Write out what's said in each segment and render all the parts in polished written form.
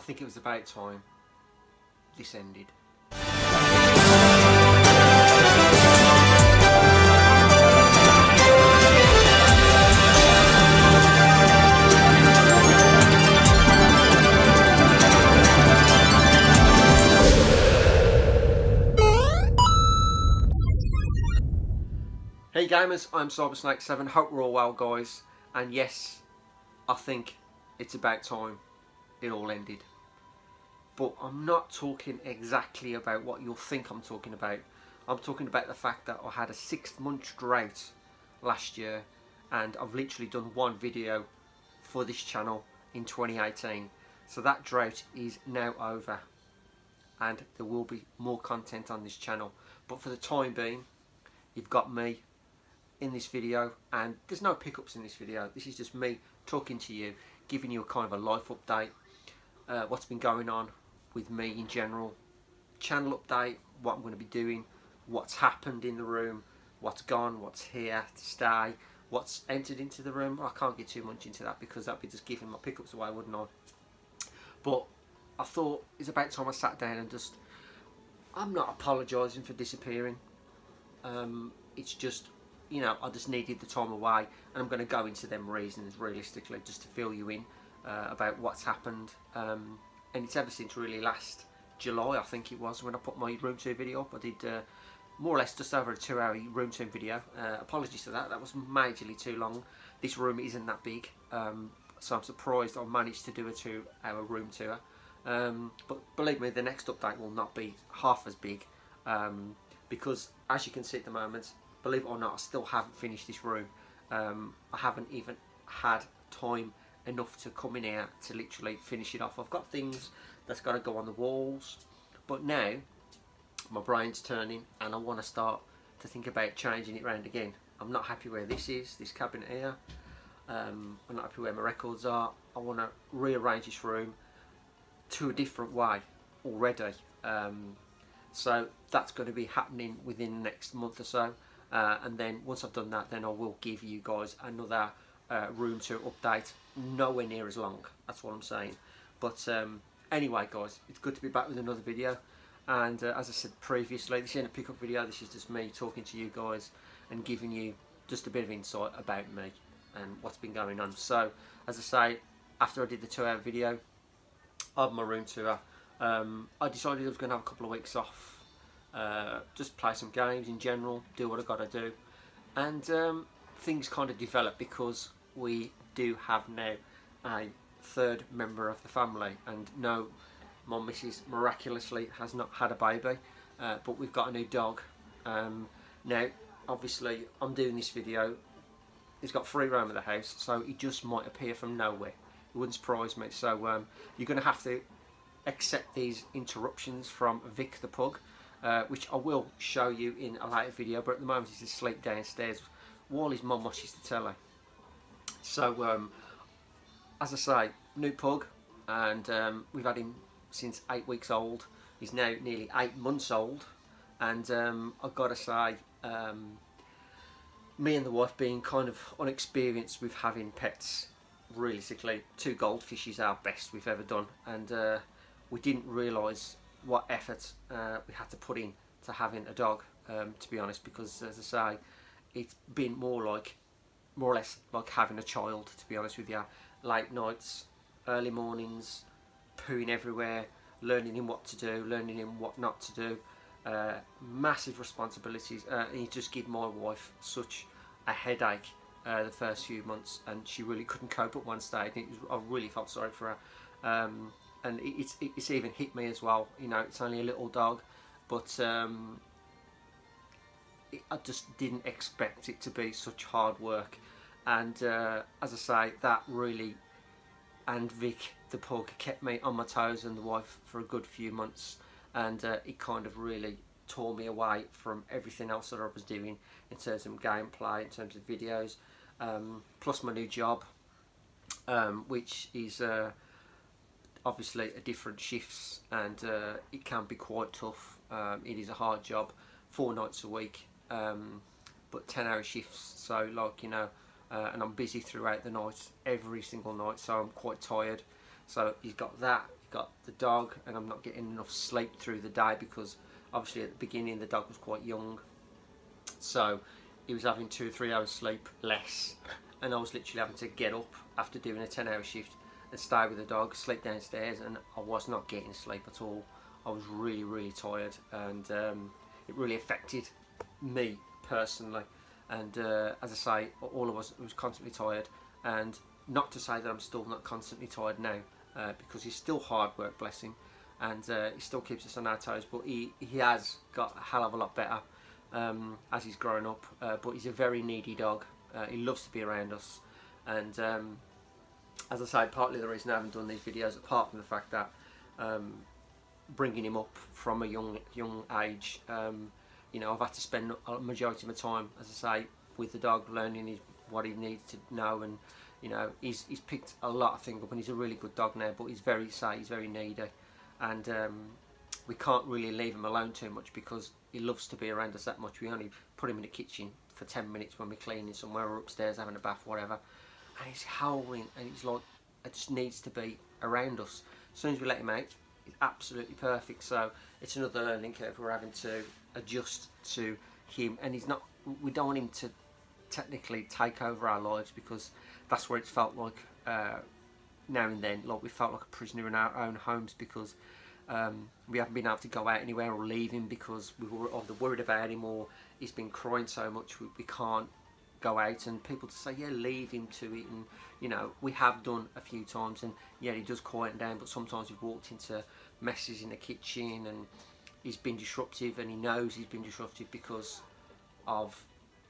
I think it was about time this ended. Hey gamers, I'm Cyber7. Hope we're all well, guys. And yes, I think it's about time it all ended. But I'm not talking exactly about what you'll think I'm talking about. I'm talking about the fact that I had a 6-month drought last year, and I've literally done one video for this channel in 2018. So that drought is now over, and there will be more content on this channel. But for the time being, you've got me in this video, and there's no pickups in this video. This is just me talking to you, giving you a kind of a life update, what's been going on with me in general, channel update, what I'm going to be doing, what's happened in the room, what's gone, what's here to stay, what's entered into the room. I can't get too much into that because that'd be just giving my pickups away, wouldn't I? But I thought it's about time I sat down and just, I'm not apologising for disappearing. It's just, you know, I just needed the time away, and I'm going to go into them reasons realistically just to fill you in about what's happened. And it's ever since really last July, I think it was, when I put my room tour video up. I did more or less just over a 2-hour room tour video. Apologies for that, that was majorly too long. This room isn't that big, so I'm surprised I managed to do a 2-hour room tour. But believe me, the next update will not be half as big, because as you can see at the moment, believe it or not, I still haven't finished this room. I haven't even had time enough to come in here to literally finish it off. I've got things that's got to go on the walls, but now my brain's turning and I want to start to think about changing it around again. I'm not happy where this is, this cabinet here. I'm not happy where my records are. I want to rearrange this room to a different way already. So that's going to be happening within the next month or so. And then once I've done that, then I will give you guys another room tour update. Nowhere near as long, that's what I'm saying. But anyway guys, it's good to be back with another video. And as I said previously, this isn't a pickup video, this is just me talking to you guys and giving you just a bit of insight about me and what's been going on. So as I say, after I did the 2-hour video of my room tour, I decided I was going to have a couple of weeks off, just play some games in general, do what I got to do. And things kind of developed because we do have now a 3rd member of the family, and no, my missus miraculously has not had a baby, but we've got a new dog. Now obviously I'm doing this video, he's got free roam of the house, so he just might appear from nowhere. It wouldn't surprise me. So you're going to have to accept these interruptions from Vic the pug, which I will show you in a later video, but at the moment he's asleep downstairs while his mum watches the telly. So as I say, new pug, and we've had him since 8 weeks old. He's now nearly 8 months old, and I've got to say, me and the wife being kind of unexperienced with having pets, realistically 2 goldfish is our best we've ever done, and we didn't realise what effort we had to put in to having a dog, to be honest, because as I say, it's been more or less like having a child, to be honest with you. Late nights, early mornings, pooing everywhere, learning him what to do, learning him what not to do, massive responsibilities. He just gave my wife such a headache the first few months, and she really couldn't cope at one stage. I really felt sorry for her. And it's even hit me as well. You know, it's only a little dog, but I just didn't expect it to be such hard work. And as I say, that really, and Vic the pug, kept me on my toes and the wife for a good few months, and it kind of really tore me away from everything else that I was doing in terms of gameplay, in terms of videos, plus my new job, which is obviously a different shifts, and it can be quite tough. It is a hard job, 4 nights a week, but 10-hour shifts, so like, you know, and I'm busy throughout the night, every single night, so I'm quite tired. So you've got that, got the dog, and I'm not getting enough sleep through the day because obviously at the beginning the dog was quite young, so he was having 2 or 3 hours sleep less, and I was literally having to get up after doing a 10-hour shift and stay with the dog, sleep downstairs, and I was not getting sleep at all. I was really tired, and it really affected me personally. And as I say, all of us was constantly tired, and not to say that I'm still not constantly tired now, because he's still hard work, bless him, and he still keeps us on our toes, but he has got a hell of a lot better as he's growing up, but he's a very needy dog. He loves to be around us, and as I say, partly the reason I haven't done these videos, apart from the fact that bringing him up from a young age, you know, I've had to spend a majority of my time, as I say, with the dog, learning what he needs to know, and you know, he's picked a lot of things up, and he's a really good dog now. But he's very needy, and we can't really leave him alone too much because he loves to be around us that much. We only put him in the kitchen for 10 minutes when we're cleaning somewhere, or upstairs having a bath, whatever, and he's howling, and he's like, it just needs to be around us. As soon as we let him out, he's absolutely perfect. So it's another learning curve we're having to adjust to him, and he's not, we don't want him to technically take over our lives, because that's where it's felt like now and then, like we felt like a prisoner in our own homes, because we haven't been able to go out anywhere or leave him because we were either worried about him, or he's been crying so much we can't go out, and people to say, yeah, leave him to it. And you know, we have done a few times, and yeah, he does quieten down, but sometimes we've walked into messes in the kitchen and he's been disruptive, and he knows he's been disruptive because of,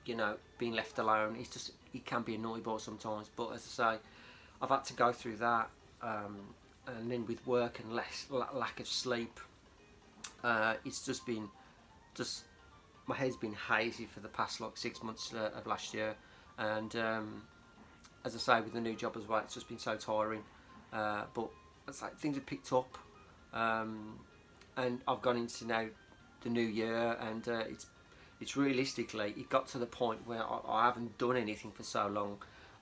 you know, being left alone. He can be a naughty boy sometimes, but as I say, I've had to go through that, and then with work and lack of sleep, it's just been, my head's been hazy for the past like 6 months of last year, and as I say, with the new job as well, it's just been so tiring, but it's like things have picked up, and I've gone into now the new year, and it's realistically, it got to the point where I haven't done anything for so long.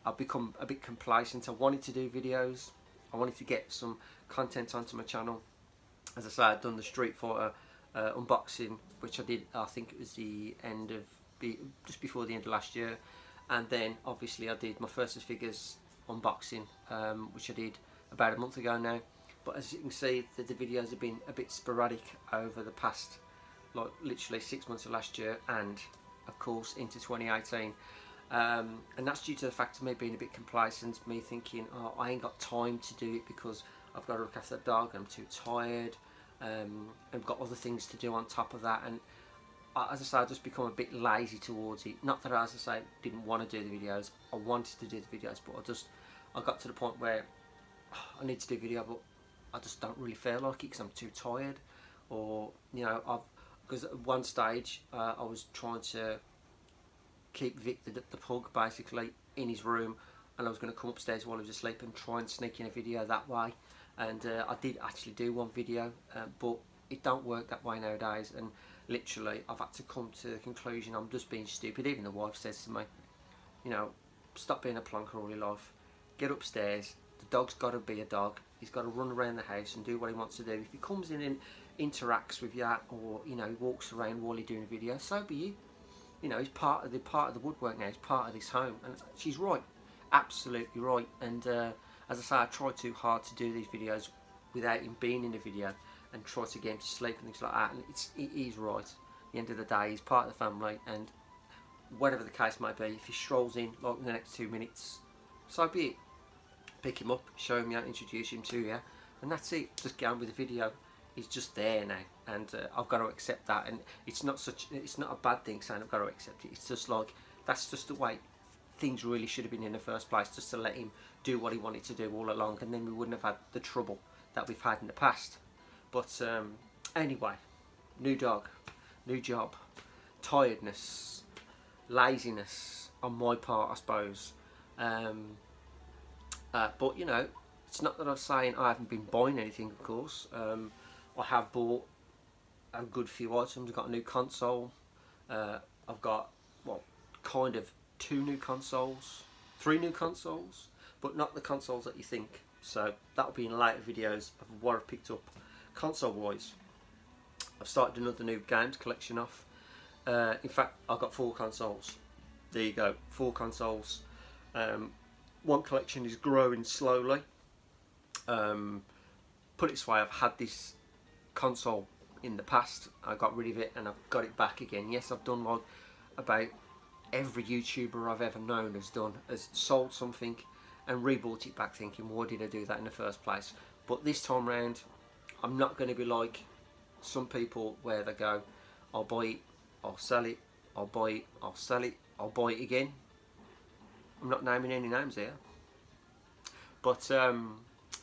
I've become a bit complacent. I wanted to do videos, I wanted to get some content onto my channel. As I say, I'd done the Street Fighter unboxing, which I did, I think it was the end of, just before the end of last year, and then obviously I did my first figures unboxing, which I did about a month ago now. But as you can see, the videos have been a bit sporadic over the past, like literally 6 months of last year, and of course into 2018, and that's due to the fact of me being a bit complacent, me thinking, oh, I ain't got time to do it because I've got to look after the dog, I'm too tired, I've got other things to do on top of that, and as I say, I've just become a bit lazy towards it. Not that, as I say, didn't want to do the videos, I wanted to do the videos, but I got to the point where I need to do video, but I just don't really feel like it because I'm too tired, or you know, because at one stage I was trying to keep Vic the pug basically in his room, and I was going to come upstairs while he was asleep and try and sneak in a video that way, and I did actually do one video, but it don't work that way nowadays, and literally I've had to come to the conclusion I'm just being stupid. Even the wife says to me, you know, stop being a plonker all your life, get upstairs, the dog's got to be a dog, he's got to run around the house and do what he wants to do. If he comes in and interacts with you, or you know, he walks around while you're doing a video, so be it. You know, he's part of the woodwork now, he's part of this home, and she's right, absolutely right. And as I say, I try too hard to do these videos without him being in the video, and try to get him to sleep and things like that, and it is right. At the end of the day, he's part of the family, and whatever the case may be, if he strolls in like in the next 2 minutes, so be it. Pick him up, show him you, introduce him to you, and that's it. Just get on with the video. He's just there now, and I've got to accept that. And it's not a bad thing saying I've got to accept it. It's just like, that's just the way things really should have been in the first place, just to let him do what he wanted to do all along, and then we wouldn't have had the trouble that we've had in the past. But anyway, new dog, new job, tiredness, laziness on my part, I suppose. But you know, it's not that I'm saying I haven't been buying anything, of course. I have bought a good few items. I've got a new console. I've got, well, kind of 2 new consoles, 3 new consoles. but not the consoles that you think. So that'll be in later videos of what I've picked up console wise. I've started another new games collection off. In fact, I've got 4 consoles. There you go, 4 consoles. One collection is growing slowly. Put it this way, I've had this console in the past. I got rid of it and I've got it back again. Yes, I've done like about every YouTuber I've ever known has sold something and rebought it back, thinking, why did I do that in the first place? But this time round, I'm not going to be like some people where they go, I'll buy it, I'll sell it, I'll buy it, I'll sell it, I'll buy it again. I'm not naming any names here, but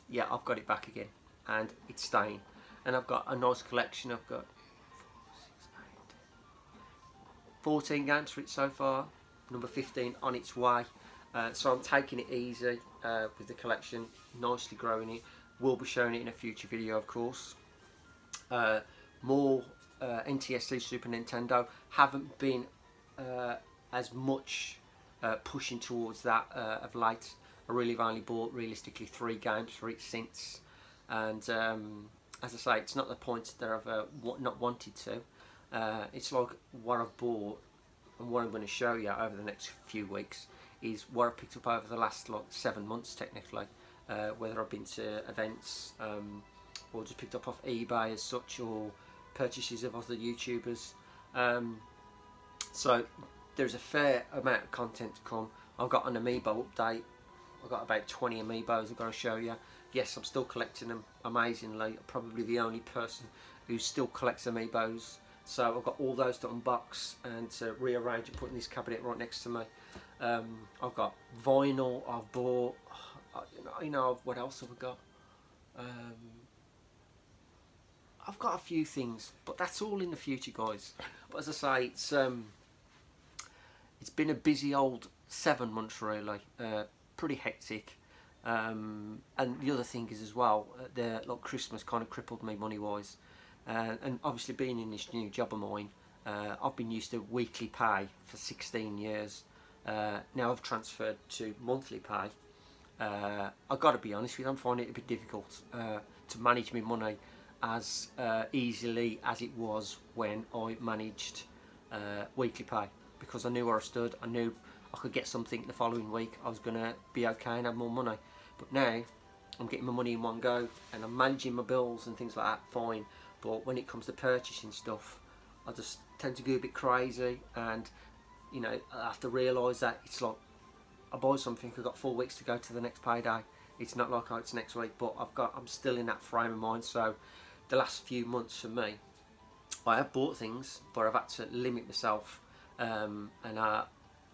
yeah, I've got it back again and it's staying. And I've got a nice collection. I've got 14 games for it so far, number 15 on its way. So I'm taking it easy with the collection, nicely growing it. We'll be showing it in a future video, of course. More NTSC Super Nintendo. Haven't been as much pushing towards that of late. I really have only bought realistically 3 games for it since, and as I say, it's not the point that I've not wanted to. It's like what I've bought and what I'm going to show you over the next few weeks is what I've picked up over the last like 7 months technically, whether I've been to events or just picked up off eBay as such, or purchases of other YouTubers. So there's a fair amount of content to come. I've got an amiibo update. I've got about 20 amiibos I've got to show you. Yes, I'm still collecting them amazingly. I'm probably the only person who still collects amiibos. So I've got all those to unbox and to rearrange and put in this cabinet right next to me. I've got vinyl I've bought. You know, what else have I got? I've got a few things, but that's all in the future, guys. But as I say, it's been a busy old 7 months really. Pretty hectic. And the other thing is as well, like Christmas kind of crippled me money wise, and obviously being in this new job of mine, I've been used to weekly pay for 16 years. Now I've transferred to monthly pay. I've got to be honest with you, I'm finding it a bit difficult to manage my money as easily as it was when I managed weekly pay, because I knew where I stood. I knew I could get something the following week, I was going to be okay and have more money. But now I'm getting my money in one go and I'm managing my bills and things like that fine, but when it comes to purchasing stuff, I just tend to go a bit crazy, and you know, I have to realise that it's like I buy something, I've got 4 weeks to go to the next payday. It's not like, oh, it's next week, but I'm still in that frame of mind. So the last few months for me, I have bought things, but I've had to limit myself, and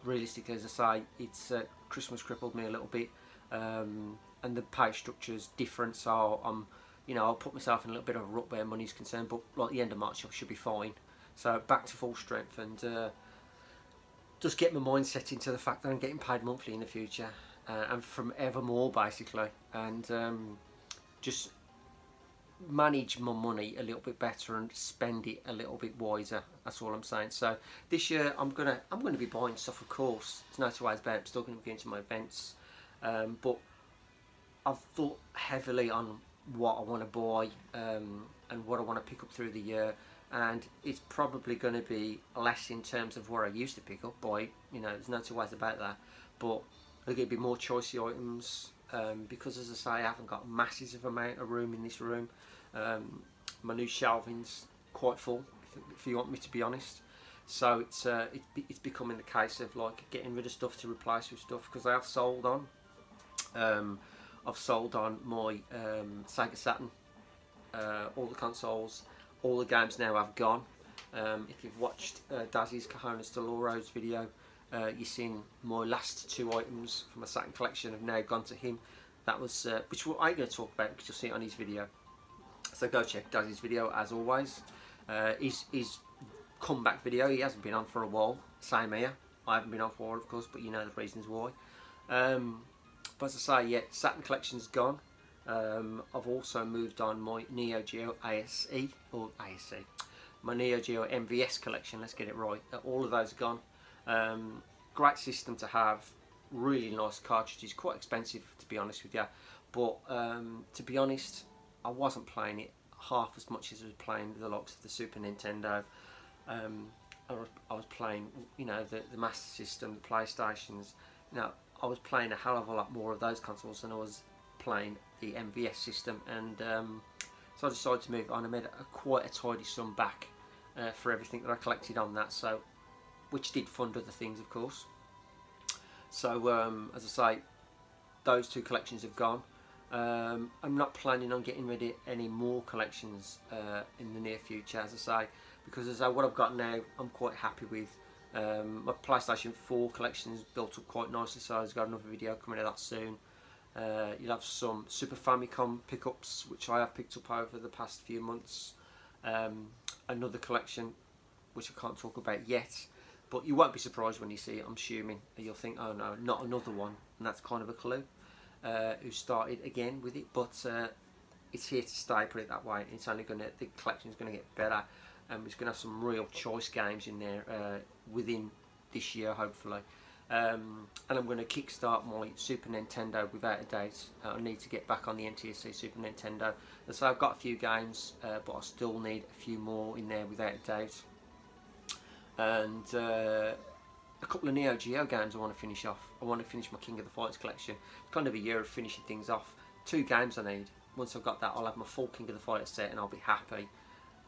realistically, as I say, it's Christmas crippled me a little bit, and the pay structure's different, so you know, I'll put myself in a little bit of a rut where money's concerned, but like the end of March I should be fine. So back to full strength, and just get my mind set into the fact that I'm getting paid monthly in the future, and from evermore basically, and just manage my money a little bit better and spend it a little bit wiser. That's all I'm saying. So this year I'm gonna be buying stuff, of course. There's no two ways about it. I'm still gonna be going to my events, but I've thought heavily on what I want to buy, and what I want to pick up through the year, and it's probably going to be less in terms of where I used to pick up by, you know, there's no two ways about that, but there's going to be more choicey items, because as I say, I haven't got masses of amount of room in this room. My new shelving's quite full, if you want me to be honest. So it's becoming the case of like getting rid of stuff to replace with stuff, because I have sold on. I've sold on my Sega Saturn, all the consoles, all the games now have gone. If you've watched Dazzy's Cajones de Loro's video, you've seen my last 2 items from my Saturn collection have now gone to him. That was, which I ain't going to talk about because you'll see it on his video. So go check Dazzy's video as always. His comeback video, he hasn't been on for a while, same here. I haven't been on for a while, of course, but you know the reasons why. But as I say, yeah, Saturn collection's gone. I've also moved on my Neo Geo ASE, or ASE, my Neo Geo MVS collection, let's get it right. All of those are gone. Great system to have, really nice cartridges, quite expensive to be honest with you, but to be honest, I wasn't playing it half as much as I was playing the likes of the Super Nintendo. I was playing, you know, the Master System, the PlayStations. You know, I was playing a hell of a lot more of those consoles than I was playing the MVS system, and so I decided to move on. I made quite a tidy sum back for everything that I collected on that, so which did fund other things, of course. So as I say, those two collections have gone. I'm not planning on getting rid of any more collections in the near future, as I say, because what I've got now I'm quite happy with. My PlayStation 4 collection is built up quite nicely, so I've got another video coming out that soon. You'll have some Super Famicom pickups, which I have picked up over the past few months. Another collection, which I can't talk about yet, but you won't be surprised when you see it, I'm assuming. You'll think, oh no, not another one, and that's kind of a clue. Who started again with it, but it's here to stay, put it that way. It's only the collection's gonna get better, and it's gonna have some real choice games in there within this year, hopefully. And I'm going to kickstart my Super Nintendo without a doubt. I need to get back on the NTSC Super Nintendo. And so I've got a few games, but I still need a few more in there without a doubt. And a couple of Neo Geo games I want to finish off. I want to finish my King of the Fighters collection. It's kind of a year of finishing things off. 2 games I need. Once I've got that, I'll have my full King of the Fighters set, and I'll be happy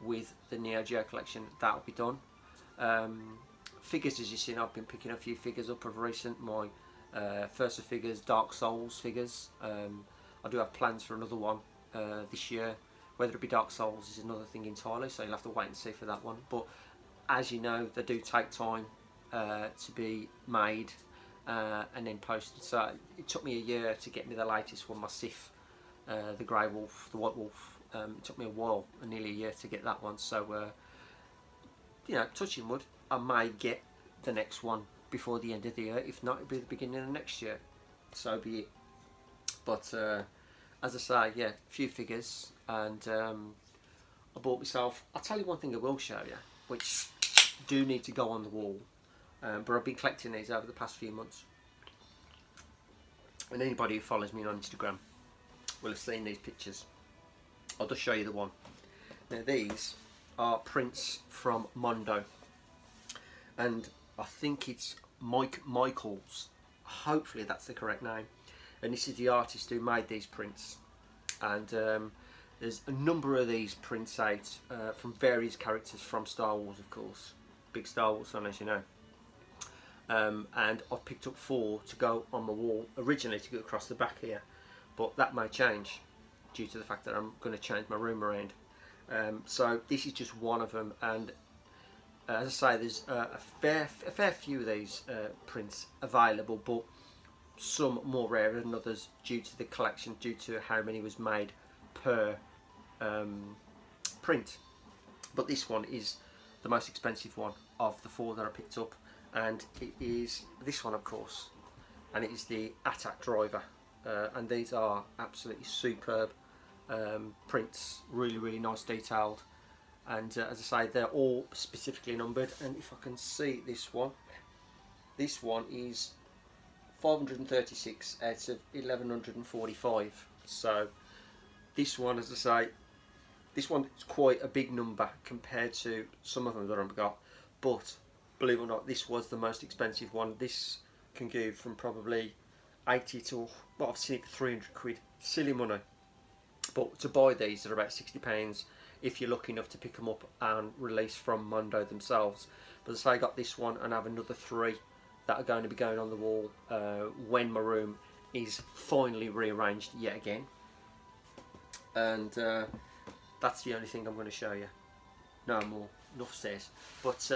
with the Neo Geo collection. That'll be done. Figures, as you've seen, I've been picking a few figures up of recent. My First of Figures, Dark Souls figures. I do have plans for another one this year. Whether it be Dark Souls is another thing entirely, so you'll have to wait and see for that one. But as you know, they do take time to be made and then posted. So it took me a year to get me the latest one, my Sith, the Grey Wolf, the White Wolf. It took me a while, nearly a year, to get that one. So you know, touching wood, I may get the next one before the end of the year. If not, it'll be the beginning of next year. So be it. But as I say, yeah, a few figures, and I bought myself. I'll tell you one thing I will show you, which do need to go on the wall. But I've been collecting these over the past few months, and anybody who follows me on Instagram will have seen these pictures. I'll just show you the one. Now these are prints from Mondo, and I think it's Mike Michaels, hopefully that's the correct name, and this is the artist who made these prints. And there's a number of these prints out from various characters from Star Wars, of course, big Star Wars fan, as you know. And I've picked up 4 to go on my wall, originally to go across the back here, but that may change due to the fact that I'm going to change my room around. So this is just one of them, and as I say, there's a fair few of these prints available, but some more rare than others due to the collection, due to how many was made per print. But this one is the most expensive one of the 4 that I picked up, and it is this one, of course, and it is the Attack Driver. And these are absolutely superb prints, really nice, detailed, and as I say, they're all specifically numbered. And if I can see this one is 536 out of 1145. So this one, as I say, this one is quite a big number compared to some of them that I've got, but believe it or not, this was the most expensive one. This can go from probably 80 to, well, I've seen it 300 quid, silly money. But to buy these, they're about £60 if you're lucky enough to pick them up and release from Mondo themselves. But as I say, I got this one, and I have another 3 that are going to be going on the wall when my room is finally rearranged yet again. And that's the only thing I'm going to show you. No more, enough says. But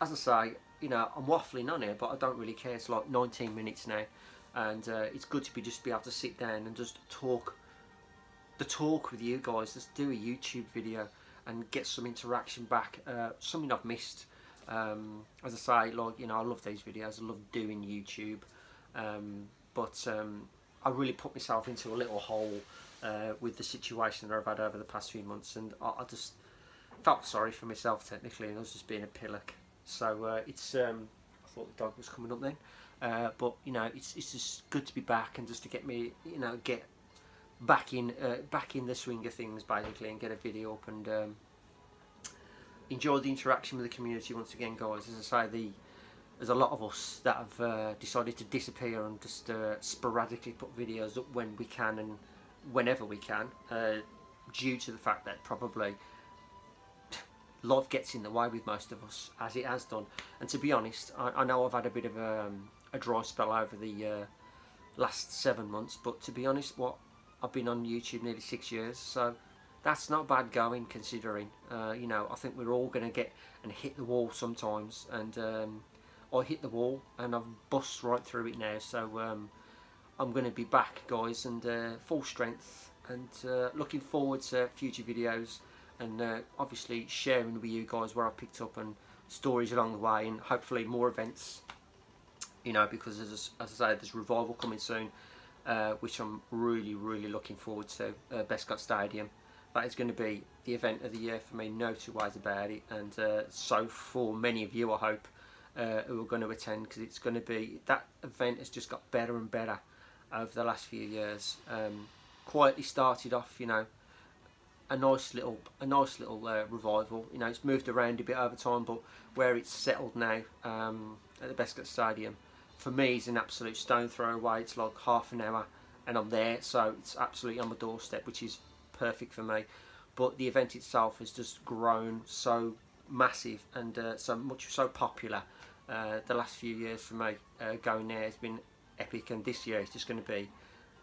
as I say, you know, I'm waffling on here, but I don't really care. It's like 19 minutes now, and it's good to just be able to sit down and just talk with you guys. Just do a YouTube video and get some interaction back. Something I've missed. As I say, like, you know, I love these videos. I love doing YouTube, but I really put myself into a little hole with the situation that I've had over the past few months, and I just felt sorry for myself technically, and I was just being a pillock. So it's I thought the dog was coming up then. But you know, it's just good to be back and just to get me, you know, get back in the swing of things basically, and get a video up and enjoy the interaction with the community once again, guys. As I say, there's a lot of us that have decided to disappear and just sporadically put videos up when we can and whenever we can, due to the fact that probably life gets in the way with most of us, as it has done. And to be honest, I know I've had a bit of a dry spell over the last 7 months, but to be honest, I've been on YouTube nearly 6 years, so that's not bad going, considering. You know, I think we're all going to get and hit the wall sometimes, and I hit the wall and I've bust right through it now, so I'm going to be back, guys, and full strength, and looking forward to future videos, and obviously sharing with you guys where I picked up and stories along the way, and hopefully more events, you know, because as I say, there's revival coming soon, which I'm really looking forward to. Bescott Stadium, that is going to be the event of the year for me, no two ways about it, and so for many of you, I hope, who are going to attend, because it's going to be, that event has just got better and better over the last few years. Quietly started off, you know, a nice little revival. You know, it's moved around a bit over time, but where it's settled now at the Bescott Stadium, for me, is an absolute stone throw away. It's like half an hour and I'm there, so it's absolutely on my doorstep, which is perfect for me. But the event itself has just grown so massive and so popular the last few years for me. Going there has been epic, and this year it's just going to be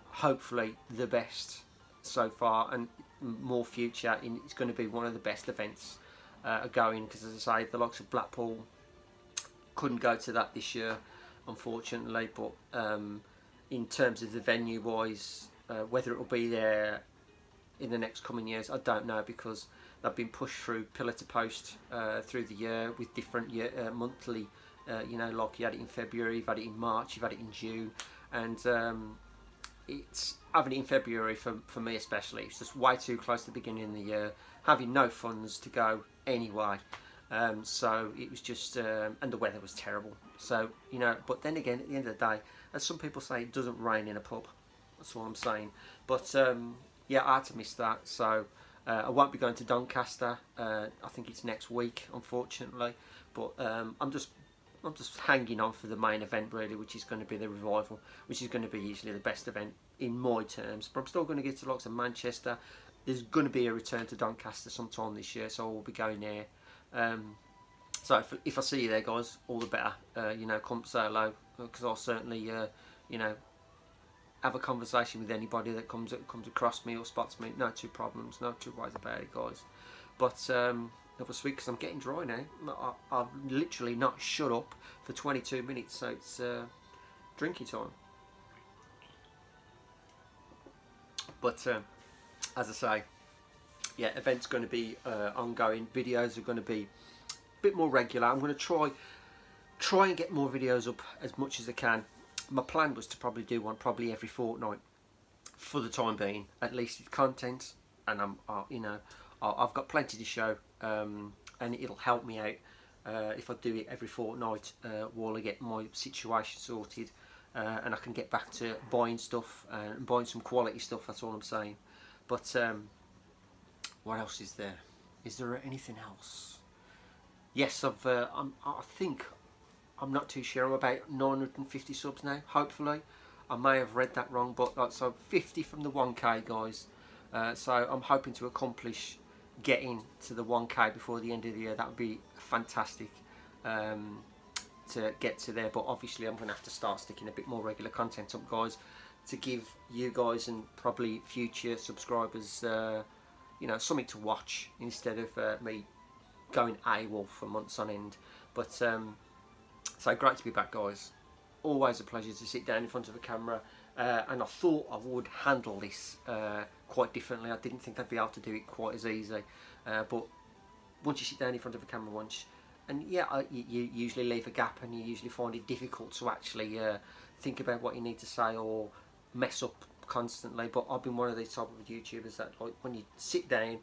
hopefully the best so far, and more future. It's going to be one of the best events going, because as I say, the likes of Blackpool couldn't go to that this year, unfortunately. But in terms of the venue wise, whether it will be there in the next coming years, I don't know, because they've been pushed through pillar to post through the year with different monthly, you know, like you had it in February, you've had it in March, you've had it in June, and it's having it in February for me especially, it's just way too close to the beginning of the year, having no funds to go anyway. So it was just, and the weather was terrible. So, you know, but then again, at the end of the day, as some people say, it doesn't rain in a pub. That's all I'm saying. But yeah, I had to miss that. So I won't be going to Doncaster. I think it's next week, unfortunately. But I'm just hanging on for the main event, really, which is going to be the revival, which is going to be usually the best event in my terms. But I'm still going to get to lots of Manchester. There's going to be a return to Doncaster sometime this year, so I will be going there. So if I see you there, guys, all the better. You know, come say hello, because I'll certainly, you know, have a conversation with anybody that comes across me or spots me. No two problems, no two ways about it, guys. But another sweet, because I'm getting dry now. I've literally not shut up for 22 minutes, so it's drinking time. But as I say, yeah, events going to be ongoing. Videos are going to be a bit more regular. I'm going to try and get more videos up as much as I can. My plan was to probably do one probably every fortnight for the time being, at least with content. And you know, I've got plenty to show, and it'll help me out if I do it every fortnight while I get my situation sorted, and I can get back to buying stuff and buying some quality stuff. That's all I'm saying. But what else is there? Is there anything else? Yes, I think, I'm not too sure, I'm about 950 subs now, hopefully. I may have read that wrong, but so 50 from the 1k, guys. So I'm hoping to accomplish getting to the 1k before the end of the year. That would be fantastic to get to there. But obviously I'm going to have to start sticking a bit more regular content up, guys, to give you guys and probably future subscribers you know, something to watch instead of me going AWOL for months on end. But so great to be back, guys. Always a pleasure to sit down in front of a camera, and I thought I would handle this quite differently. I didn't think I'd be able to do it quite as easy, but once you sit down in front of a camera once, and yeah, you usually leave a gap, and you usually find it difficult to actually think about what you need to say or mess up constantly. But I've been one of these type of YouTubers that, like, when you sit down,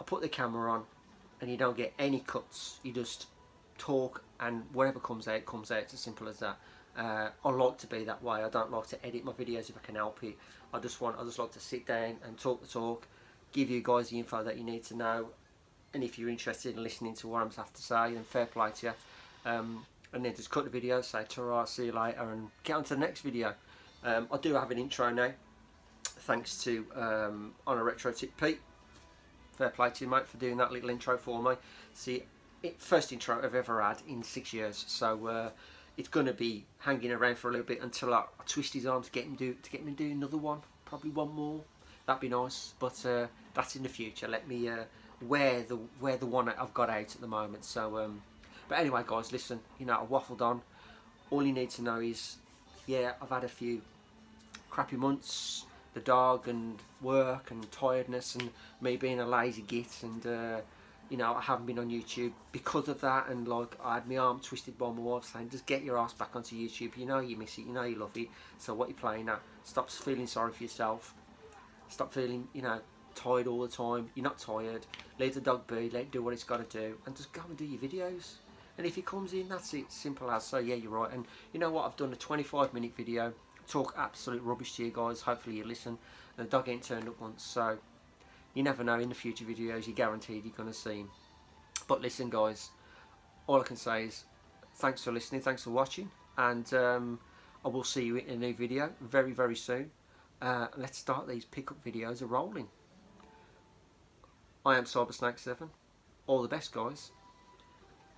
I put the camera on and you don't get any cuts, you just talk, and whatever comes out, it's as simple as that. I like to be that way. I don't like to edit my videos if I can help it. I just like to sit down and talk the talk, give you guys the info that you need to know, and if you're interested in listening to what I'm have to say, then fair play to you. And then just cut the video, say ta-ra, see you later, and get on to the next video. I do have an intro now, thanks to On a Retro Tip Pete. Fair play to you, mate, for doing that little intro for me. See, first intro I've ever had in 6 years, so it's going to be hanging around for a little bit until I twist his arm to get him to do another one, probably one more. That'd be nice, but that's in the future. Let me wear the one that I've got out at the moment. So, but anyway, guys, listen. You know, I waffled on. All you need to know is, yeah, I've had a few crappy months. The dog and work and tiredness and me being a lazy git, and you know, I haven't been on YouTube because of that, and like I had my arm twisted by my wife saying, just get your ass back onto YouTube, you know you miss it, you know you love it, so what you're playing at, stop feeling sorry for yourself, stop feeling, you know, tired all the time. You're not tired, leave the dog be, let it do what it's got to do, and just go and do your videos, and if it comes in, that's it, simple as. So yeah, you're right. And you know what, I've done a 25-minute video, talk absolute rubbish to you guys, hopefully you listen, and the dog ain't turned up once, so you never know, in the future videos you're guaranteed you're going to see him. But listen guys, all I can say is thanks for listening, thanks for watching, and I will see you in a new video very, very soon. Let's start these pickup videos rolling. I am Syber 7. All the best, guys.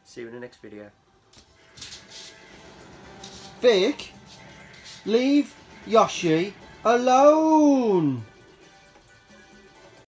See you in the next video. Vic, leave Yoshi alone!